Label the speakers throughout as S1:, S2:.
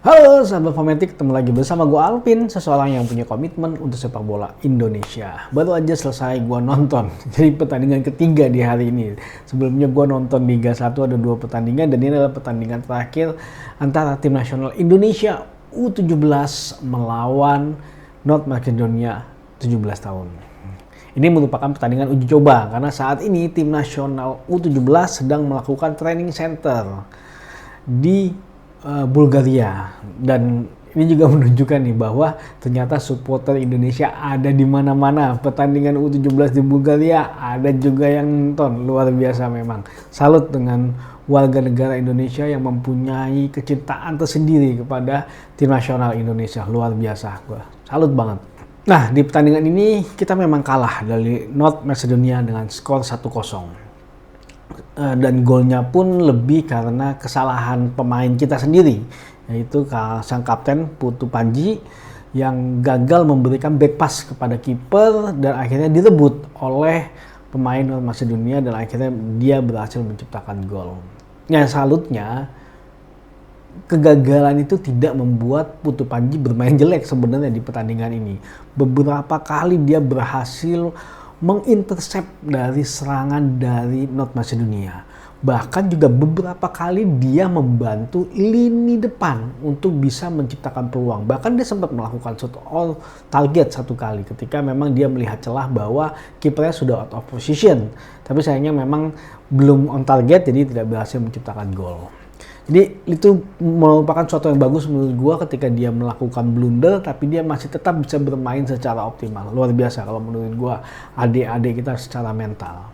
S1: Halo sahabat Fanatik, ketemu lagi bersama gue Alvin, seseorang yang punya komitmen untuk sepak bola Indonesia. Baru aja selesai gue nonton, jadi pertandingan ketiga di hari ini. Sebelumnya gue nonton Liga 1 ada 2 pertandingan, dan ini adalah pertandingan terakhir antara tim nasional Indonesia U17 melawan North Macedonia 17 tahun. Ini merupakan pertandingan uji coba, karena saat ini tim nasional U17 sedang melakukan training center di Bulgaria, dan ini juga menunjukkan nih bahwa ternyata supporter Indonesia ada di mana-mana. Pertandingan U17 di Bulgaria ada juga yang nonton, luar biasa memang. Salut dengan warga negara Indonesia yang mempunyai kecintaan tersendiri kepada tim nasional Indonesia, luar biasa. Gua salut banget. Nah, di pertandingan ini kita memang kalah dari North Macedonia dengan skor 1-0. Dan golnya pun lebih karena kesalahan pemain kita sendiri, yaitu sang kapten Putu Panji yang gagal memberikan back pass kepada kiper dan akhirnya direbut oleh pemain North Macedonia dan akhirnya dia berhasil menciptakan gol. Yang salutnya, kegagalan itu tidak membuat Putu Panji bermain jelek sebenarnya di pertandingan ini. Beberapa kali dia berhasil mengintercept dari serangan dari North Macedonia. Bahkan juga beberapa kali dia membantu lini depan untuk bisa menciptakan peluang. Bahkan dia sempat melakukan shot on target satu kali ketika memang dia melihat celah bahwa kipernya sudah out of position. Tapi sayangnya memang belum on target, jadi tidak berhasil menciptakan gol. Jadi itu merupakan suatu yang bagus menurut gue ketika dia melakukan blunder tapi dia masih tetap bisa bermain secara optimal. Luar biasa kalau menurut gue adik-adik kita secara mental.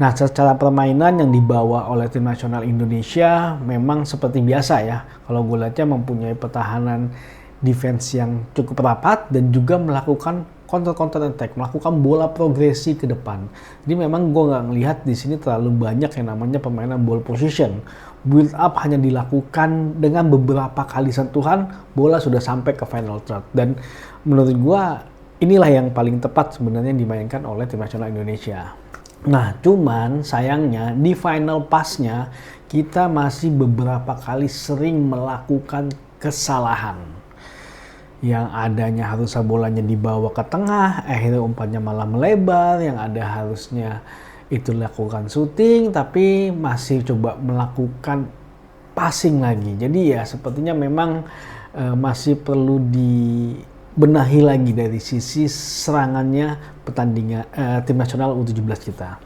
S1: Nah, secara permainan yang dibawa oleh tim nasional Indonesia memang seperti biasa ya. Kalau gue lihatnya mempunyai pertahanan defense yang cukup rapat dan juga melakukan counter attack, melakukan bola progresi ke depan. Jadi memang gue nggak ngelihat di sini terlalu banyak yang namanya permainan ball position. Build up hanya dilakukan dengan beberapa kali sentuhan, bola sudah sampai ke final third. Dan menurut gue inilah yang paling tepat sebenarnya dimainkan oleh tim nasional Indonesia. Nah, cuman sayangnya di final pass-nya kita masih beberapa kali sering melakukan kesalahan. Yang adanya harusnya bolanya dibawa ke tengah, akhirnya umpannya malah melebar, yang ada harusnya itu lakukan shooting, tapi masih coba melakukan passing lagi. Jadi ya sepertinya memang masih perlu dibenahi lagi dari sisi serangannya pertandingan tim nasional U17 kita.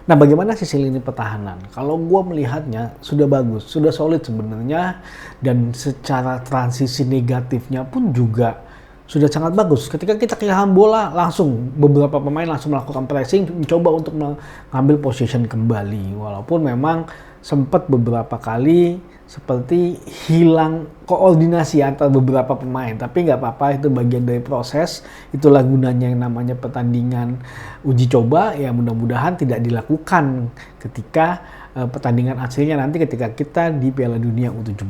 S1: Nah, bagaimana sisi lini pertahanan? Kalau gue melihatnya sudah bagus, sudah solid sebenarnya, dan secara transisi negatifnya pun juga sudah sangat bagus. Ketika kita kehilangan bola, langsung beberapa pemain langsung melakukan pressing, mencoba untuk mengambil position kembali. Walaupun memang sempat beberapa kali seperti hilang koordinasi antara beberapa pemain. Tapi nggak apa-apa, itu bagian dari proses. Itulah gunanya yang namanya pertandingan uji coba. Ya mudah-mudahan tidak dilakukan ketika pertandingan aslinya nanti ketika kita di Piala Dunia U17.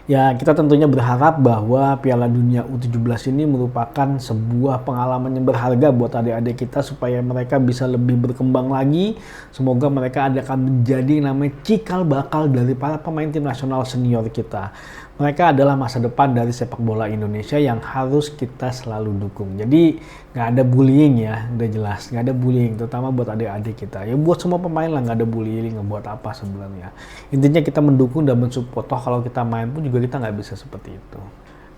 S1: Ya, kita tentunya berharap bahwa Piala Dunia U17 ini merupakan sebuah pengalaman yang berharga buat adik-adik kita supaya mereka bisa lebih berkembang lagi. Semoga mereka akan menjadi namanya cikal bakal dari para pemain tim nasional senior kita. Mereka adalah masa depan dari sepak bola Indonesia yang harus kita selalu dukung. Jadi nggak ada bullying ya, udah jelas. Nggak ada bullying, terutama buat adik-adik kita. Ya buat semua pemain lah nggak ada bullying, buat apa sebenarnya. Intinya kita mendukung dan mensupport. Toh kalau kita main pun juga kita nggak bisa seperti itu.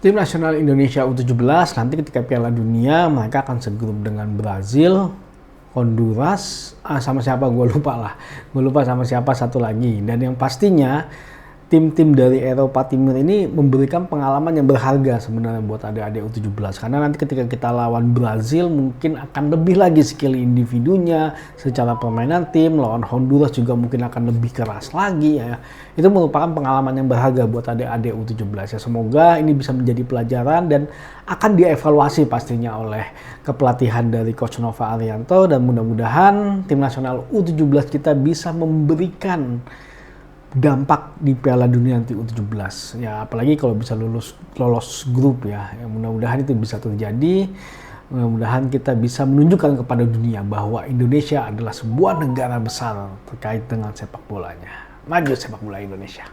S1: Tim nasional Indonesia U17 nanti ketika Piala Dunia mereka akan segrup dengan Brazil, Honduras, sama siapa gue lupa lah. Gue lupa sama siapa satu lagi. Dan yang pastinya tim-tim dari Eropa Timur ini memberikan pengalaman yang berharga sebenarnya buat adik-adik U17. Karena nanti ketika kita lawan Brazil mungkin akan lebih lagi skill individunya secara permainan tim. Lawan Honduras juga mungkin akan lebih keras lagi ya. Itu merupakan pengalaman yang berharga buat adik-adik U17 ya. Semoga ini bisa menjadi pelajaran dan akan dievaluasi pastinya oleh kepelatihan dari Coach Nova Arianto. Dan mudah-mudahan tim nasional U17 kita bisa memberikan dampak di Piala Dunia nanti U17 ya, apalagi kalau bisa lolos grup ya. Mudah-mudahan itu bisa terjadi. Mudah-mudahan kita bisa menunjukkan kepada dunia bahwa Indonesia adalah sebuah negara besar terkait dengan sepak bolanya. Maju sepak bola Indonesia.